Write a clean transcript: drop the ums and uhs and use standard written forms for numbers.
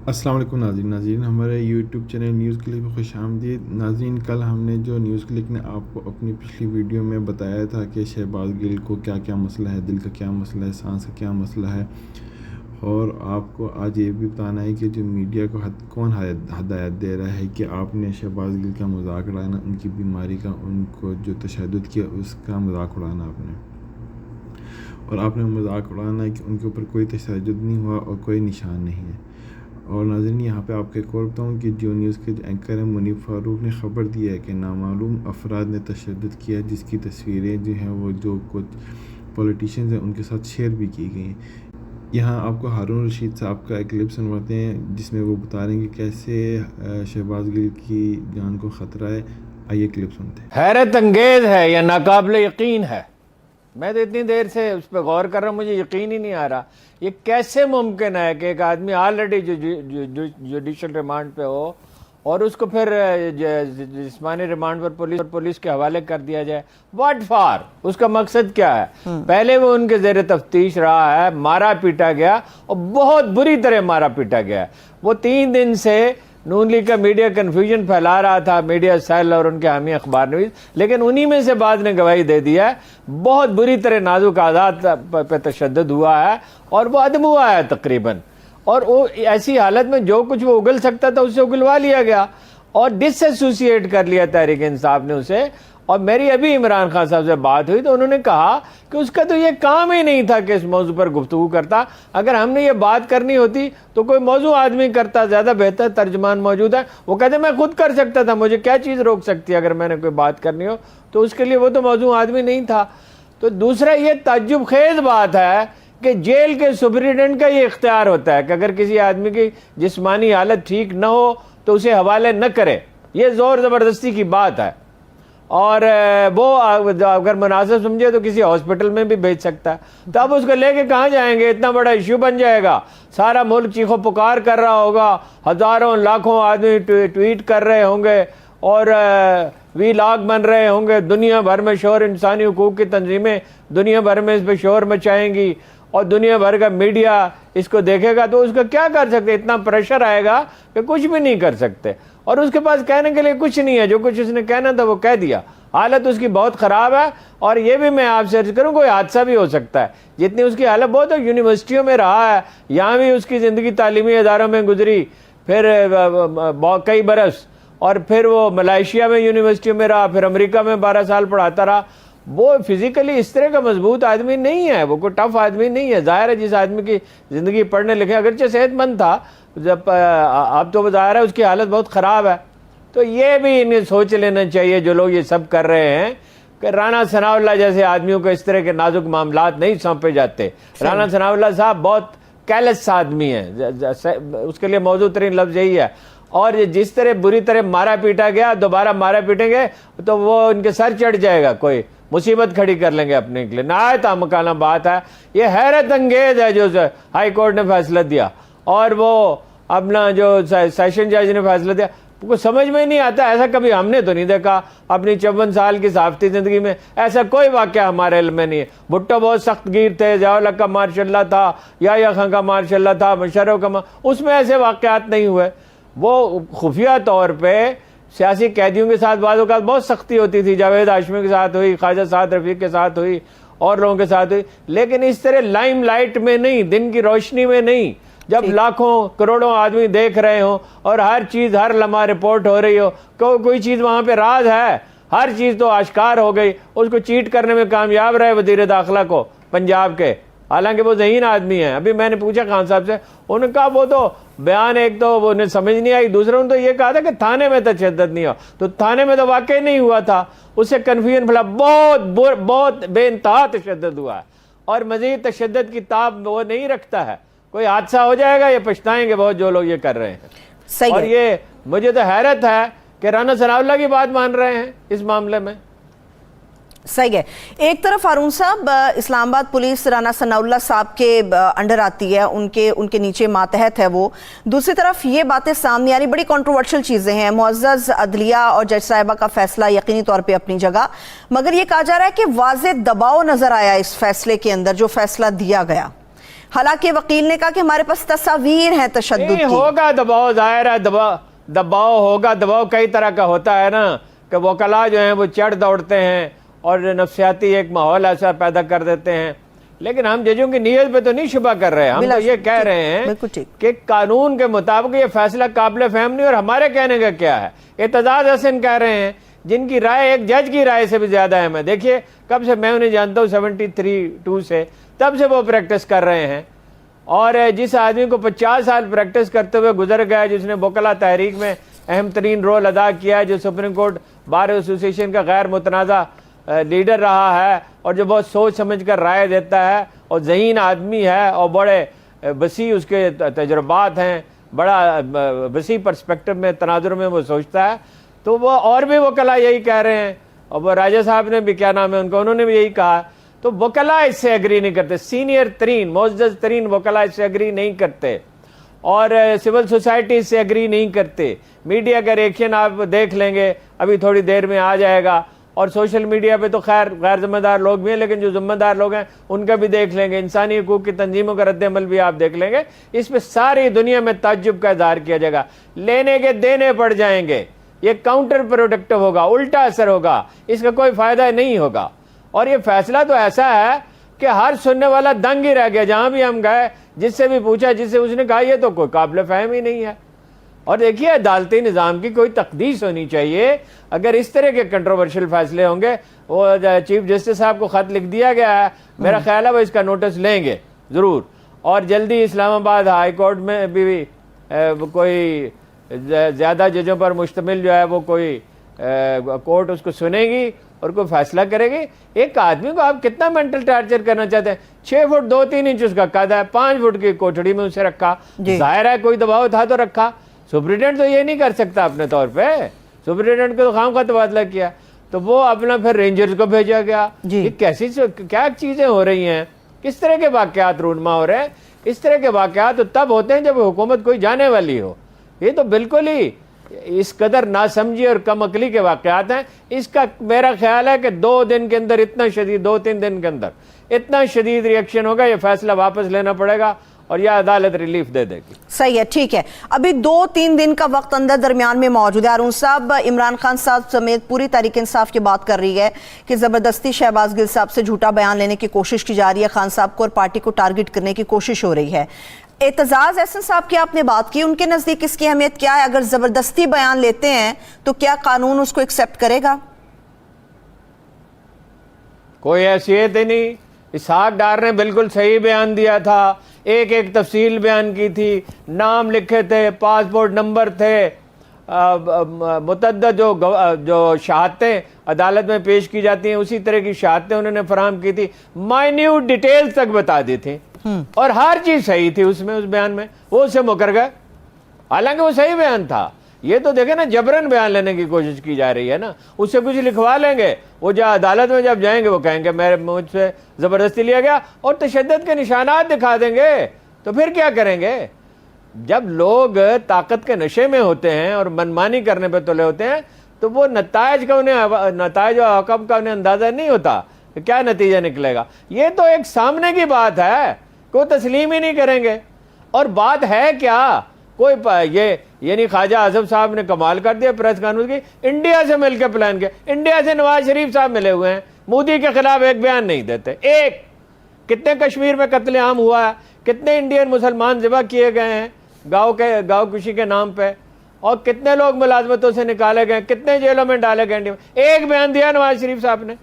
السلام علیکم ناظرین ہمارے یوٹیوب چینل نیوز کلک میں خوش آمدید ناظرین. کل ہم نے جو نیوز کلک نے آپ کو اپنی پچھلی ویڈیو میں بتایا تھا کہ شہباز گل کو کیا کیا مسئلہ ہے, دل کا کیا مسئلہ ہے, سانس کا کیا مسئلہ ہے, اور آپ کو آج یہ بھی بتانا ہے کہ جو میڈیا کو کون ہدایت دے رہا ہے کہ آپ نے شہباز گل کا مذاق اڑانا, ان کی بیماری کا, ان کو جو تشدد کیا اس کا مذاق اڑانا آپ نے, اور آپ نے مذاق اڑانا ہے کہ ان کے اوپر کوئی تشدد نہیں ہوا اور کوئی نشان نہیں ہے. اور ناظرین یہاں پہ آپ کو ایک اور بتاؤں کہ جو نیوز کے اینکر ہیں منیب فاروق نے خبر دیا ہے کہ نامعلوم افراد نے تشدد کیا, جس کی تصویریں جو ہیں وہ جو کچھ پولیٹیشینز ہیں ان کے ساتھ شیئر بھی کی گئی ہیں. یہاں آپ کو ہارون رشید صاحب کا ایک کلپ سنواتے ہیں جس میں وہ بتا رہے ہیں کہ کیسے شہباز گل کی جان کو خطرہ ہے. آئیے کلپ سنتے ہیں. حیرت انگیز ہے یا ناقابل یقین ہے. میں تو اتنی دیر سے اس پہ غور کر رہا ہوں, مجھے یقین ہی نہیں آ رہا یہ کیسے ممکن ہے کہ ایک آدمی آلریڈی جوڈیشل ریمانڈ پہ ہو اور اس کو پھر جسمانی ریمانڈ پر پولیس کے حوالے کر دیا جائے. What for? اس کا مقصد کیا ہے؟ پہلے وہ ان کے زیر تفتیش رہا ہے, مارا پیٹا گیا اور بہت بری طرح مارا پیٹا گیا. وہ 3 دن سے نون لیگ کا میڈیا کنفیوژن پھیلا رہا تھا, میڈیا سیل اور ان کے حامی اخبار نویس, لیکن انہی میں سے بعض نے گواہی دے دیا ہے بہت بری طرح نازک اعضاء پہ تشدد ہوا ہے اور وہ عدم ہوا ہے تقریباً. اور وہ ایسی حالت میں جو کچھ وہ اگل سکتا تھا اسے اگلوا لیا گیا اور ڈس ایسوسیٹ کر لیا تحریک انصاف نے اسے. اور میری ابھی عمران خان صاحب سے بات ہوئی تو انہوں نے کہا کہ اس کا تو یہ کام ہی نہیں تھا کہ اس موضوع پر گفتگو کرتا. اگر ہم نے یہ بات کرنی ہوتی تو کوئی موضوع آدمی کرتا, زیادہ بہتر ترجمان موجود ہے. وہ کہتے میں خود کر سکتا تھا, مجھے کیا چیز روک سکتی ہے اگر میں نے کوئی بات کرنی ہو, تو اس کے لیے وہ تو موضوع آدمی نہیں تھا. تو دوسرا یہ تعجب خیز بات ہے کہ جیل کے سپرنٹینڈنٹ کا یہ اختیار ہوتا ہے کہ اگر کسی آدمی کی جسمانی حالت ٹھیک نہ ہو تو اسے حوالے نہ کرے. یہ زور زبردستی کی بات ہے, اور وہ اگر مناسب سمجھے تو کسی ہاسپٹل میں بھی بھیج سکتا ہے. تو اب اس کو لے کے کہاں جائیں گے؟ اتنا بڑا ایشو بن جائے گا, سارا ملک چیخو پکار کر رہا ہوگا, ہزاروں لاکھوں آدمی ٹویٹ کر رہے ہوں گے اور وی لاگ بن رہے ہوں گے, دنیا بھر میں شور, انسانی حقوق کی تنظیمیں دنیا بھر میں اس پہ شور مچائیں گی اور دنیا بھر کا میڈیا اس کو دیکھے گا. تو اس کو کیا کر سکتے؟ اتنا پریشر آئے گا کہ کچھ بھی نہیں کر سکتے, اور اس کے پاس کہنے کے لیے کچھ نہیں ہے. جو کچھ اس نے کہنا تھا وہ کہہ دیا. حالت اس کی بہت خراب ہے, اور یہ بھی میں آپ سے عرض کروں کوئی حادثہ بھی ہو سکتا ہے. جتنی اس کی حالت بہت یونیورسٹیوں میں رہا ہے, یہاں بھی اس کی زندگی تعلیمی اداروں میں گزری, پھر کئی برس, اور پھر وہ ملائیشیا میں یونیورسٹیوں میں رہا, پھر امریکہ میں 12 سال پڑھاتا رہا. وہ فزیکلی اس طرح کا مضبوط آدمی نہیں ہے, وہ کوئی ٹف آدمی نہیں ہے. ظاہر ہے جس آدمی کی زندگی پڑھنے لکھے, اگرچہ صحت مند تھا, جب اب تو ظاہر ہے اس کی حالت بہت خراب ہے. تو یہ بھی انہیں سوچ لینا چاہیے جو لوگ یہ سب کر رہے ہیں کہ رانا ثناء اللہ جیسے آدمیوں کو اس طرح کے نازک معاملات نہیں سونپے جاتے. رانا ثناء اللہ صاحب بہت کیلس آدمی ہیں, اس کے لیے موضوع ترین لفظ یہی ہے. اور جس طرح بری طرح مارا پیٹا گیا, دوبارہ مارا پیٹیں گے تو وہ ان کے سر چڑھ جائے گا, کوئی مصیبت کھڑی کر لیں گے اپنے کے لیے. نہایت مکانہ بات ہے, یہ حیرت انگیز ہے جو ہائی کورٹ نے فیصلہ دیا, اور وہ اپنا جو سیشن جج نے فیصلہ دیا, کو سمجھ میں نہیں آتا. ایسا کبھی ہم نے تو نہیں دیکھا اپنی 54 سال کی صحافتی زندگی میں, ایسا کوئی واقعہ ہمارے علم میں نہیں ہے. بھٹو بہت سخت گیر تھے, ضیاء الحق کا ماشاء اللہ تھا, یحییٰ خان کا ماشاء اللہ تھا, مشرف کا اس میں ایسے واقعات نہیں ہوئے. وہ خفیہ طور پہ سیاسی قیدیوں کے ساتھ بعض اوقات بہت سختی ہوتی تھی, جاوید ہاشمی کے ساتھ ہوئی, خواجہ سعد رفیق کے ساتھ ہوئی, اور لوگوں کے ساتھ ہوئی, لیکن اس طرح لائم لائٹ میں نہیں, دن کی روشنی میں نہیں, جب لاکھوں کروڑوں آدمی دیکھ رہے ہوں اور ہر چیز ہر لمحہ رپورٹ ہو رہی ہو. کوئی چیز وہاں پہ راز ہے, ہر چیز تو آشکار ہو گئی. اس کو چیٹ کرنے میں کامیاب رہے وزیر داخلہ کو پنجاب کے, حالانکہ وہ ذہین آدمی ہیں. ابھی میں نے پوچھا خان صاحب سے, انہوں نے کہا وہ تو بیان ایک تو وہ انہیں سمجھ نہیں آئی, دوسرے نے تو یہ کہا تھا کہ تھانے میں تشدد نہیں ہوا. تو تھانے میں تو واقعی نہیں ہوا تھا, اس سے کنفیوژن پھیلا. بہت بے انتہا تشدد ہوا ہے, اور مزید تشدد کی تاب وہ نہیں رکھتا ہے. کوئی حادثہ ہو جائے گا, یہ پچھتائیں گے بہت جو لوگ یہ کر رہے ہیں. اور یہ مجھے تو حیرت ہے کہ رانا ثناء اللہ کی بات مان رہے ہیں اس معاملے میں. صحیح ہے. ایک طرف ہارون صاحب اسلام آباد پولیس رانا ثناء اللہ صاحب کے انڈر آتی ہے, ان کے نیچے ماتحت ہے وہ. دوسری طرف یہ باتیں سامنے آ رہی, بڑی کنٹروورشل چیزیں ہیں. معزز عدلیہ اور جج صاحبہ کا فیصلہ یقینی طور پہ اپنی جگہ, مگر یہ کہا جا رہا ہے کہ واضح دباؤ نظر آیا اس فیصلے کے اندر جو فیصلہ دیا گیا. حالانکہ وکیل نے کہا کہ ہمارے پاس تصاویر ہیں تشدد کی. ہوگا دباؤ، ظاہر ہے دباؤ ہوگا. دباؤ کئی طرح کا ہوتا ہے نا، کہ وکلاء جو ہیں وہ چڑھ دوڑتے ہیں اور نفسیاتی ایک ماحول ایسا پیدا کر دیتے ہیں. لیکن ہم ججوں کی نیت پہ تو نہیں شبہ کر رہے، ہم تو یہ کہہ رہے ہیں کہ قانون کے مطابق یہ فیصلہ قابل فہم نہیں. اور ہمارے کہنے کا کیا ہے، اعتزاز حسن کہہ رہے ہیں جن کی رائے ایک جج کی رائے سے بھی زیادہ اہم ہے. دیکھیے کب سے میں انہیں جانتا ہوں، 73-2 سے، تب سے وہ پریکٹس کر رہے ہیں. اور جس آدمی کو 50 سال پریکٹس کرتے ہوئے گزر گیا، جس نے وکلا تحریک میں اہم ترین رول ادا کیا ہے، جو سپریم کورٹ بار ایسوسی ایشن کا غیر متنازع لیڈر رہا ہے، اور جو بہت سوچ سمجھ کر رائے دیتا ہے، اور ذہین آدمی ہے، اور بڑے وسیع اس کے تجربات ہیں، بڑا وسیع پرسپیکٹو میں تناظر میں وہ سوچتا ہے. تو وہ اور بھی وکلاء یہی کہہ رہے ہیں، اور وہ راجہ صاحب نے بھی، کیا نام ہے ان کو، انہوں نے بھی یہی کہا. تو وکلاء اس سے ایگری نہیں کرتے، سینئر ترین معزز ترین وکلاء اس سے ایگری نہیں کرتے، اور سول سوسائٹی اس سے ایگری نہیں کرتے. میڈیا کا ریئیکشن آپ دیکھ لیں گے، ابھی تھوڑی دیر میں آ جائے گا. اور سوشل میڈیا پہ تو خیر غیر ذمہ دار لوگ بھی ہیں، لیکن جو ذمہ دار لوگ ہیں ان کا بھی دیکھ لیں گے، انسانی حقوق کی تنظیموں کا رد عمل بھی آپ دیکھ لیں گے. اس پہ ساری دنیا میں تعجب کا اظہار کیا جائے گا. لینے کے دینے پڑ جائیں گے، یہ کاؤنٹر پروڈکٹیو ہوگا، الٹا اثر ہوگا، اس کا کوئی فائدہ نہیں ہوگا. اور یہ فیصلہ تو ایسا ہے کہ ہر سننے والا دنگ ہی رہ گیا. جہاں بھی ہم گئے، جس سے بھی پوچھا، جس سے اس نے کہا یہ تو کوئی قابل فہم ہی نہیں ہے. اور دیکھیے عدالتی نظام کی کوئی تقدیس ہونی چاہیے. اگر اس طرح کے کنٹروورشل فیصلے ہوں گے، وہ چیف جسٹس صاحب کو خط لکھ دیا گیا ہے، میرا خیال ہے وہ اس کا نوٹس لیں گے ضرور. اور جلدی اسلام آباد ہائی کورٹ میں بھی کوئی زیادہ ججوں پر مشتمل جو ہے وہ کوئی کورٹ اس کو سنے گی اور کوئی فیصلہ کرے گی. ایک آدمی کو آپ کتنا مینٹل ٹارچر کرنا چاہتے ہیں؟ 6 فٹ 2-3 انچ اس کا قد ہے، 5 فٹ کی کوٹھڑی میں اسے رکھا. ظاہر ہے کوئی دباؤ تھا تو رکھا. سپرنٹینڈنٹ تو یہ نہیں کر سکتا اپنے طور پہ، سپرنٹینڈنٹ کو تو خواہ تبادلہ کیا، تو وہ اپنا پھر رینجرز کو بھیجا گیا. یہ کیسی کیا چیزیں ہو رہی ہیں، کس طرح کے واقعات رونما ہو رہے ہیں؟ اس طرح کے واقعات تو تب ہوتے ہیں جب حکومت کوئی جانے والی ہو. یہ تو بالکل ہی اس قدر ناسمجھی اور کم عقلی کے واقعات ہیں. اس کا میرا خیال ہے کہ 2 دن کے اندر اتنا شدید، 2-3 دن کے اندر اتنا شدید ریئیکشن ہوگا، یہ فیصلہ واپس لینا پڑے گا اور یہ عدالت ریلیف دے دے گی. صحیح ہے، ٹھیک ہے. ابھی 2-3 دن کا وقت اندر درمیان میں موجود ہے. ہارون صاحب، عمران خان صاحب سمیت پوری تحریک انصاف کی بات کر رہی ہے کہ زبردستی شہباز گل صاحب سے جھوٹا بیان لینے کی کوشش کی جا رہی ہے، خان صاحب کو اور پارٹی کو ٹارگٹ کرنے کی کوشش ہو رہی ہے. اعتزاز احسن صاحب کی آپ نے بات کی، ان کے نزدیک اس کی اہمیت کیا ہے؟ اگر زبردستی بیان لیتے ہیں تو کیا قانون اس کو ایکسیپٹ کرے گا؟ کوئی حیثیت ہی نہیں. اسحاق ڈار نے بالکل صحیح بیان دیا تھا، ایک تفصیل بیان کی تھی، نام لکھے تھے، پاسپورٹ نمبر تھے، متعدد جو شہادتیں عدالت میں پیش کی جاتی ہیں اسی طرح کی شہادتیں انہوں نے فراہم کی تھی، مائنیوٹ ڈیٹیل تک بتا دی تھی، اور ہر چیز صحیح تھی اس بیان میں. وہ اس سے مکر گئے، حالانکہ وہ صحیح بیان تھا. یہ تو دیکھیں نا، جبرن بیان لینے کی کوشش کی جا رہی ہے نا. اس سے کچھ لکھوا لیں گے، وہ جو عدالت میں جب جائیں گے وہ کہیں گے مجھ سے زبردستی لیا گیا، اور تشدد کے نشانات دکھا دیں گے. تو پھر کیا کریں گے؟ جب لوگ طاقت کے نشے میں ہوتے ہیں اور منمانی کرنے پہ تلے ہوتے ہیں تو وہ نتائج و عواقب کا انہیں اندازہ نہیں ہوتا کہ کیا نتیجہ نکلے گا. یہ تو ایک سامنے کی بات ہے، کوئی تسلیم ہی نہیں کریں گے. اور بات ہے کیا، کوئی یہ یعنی خواجہ اعظم صاحب نے کمال کر دیا پریس کانفرنس کی، انڈیا سے مل کے پلان کیا. انڈیا سے نواز شریف صاحب ملے ہوئے ہیں، مودی کے خلاف ایک بیان نہیں دیتے. کتنے کشمیر میں قتل عام ہوا ہے، کتنے انڈین مسلمان ذبح کیے گئے ہیں گاؤں کشی کے نام پہ، اور کتنے لوگ ملازمتوں سے نکالے گئے، کتنے جیلوں میں ڈالے گئے. ایک بیان دیا نواز شریف صاحب نے.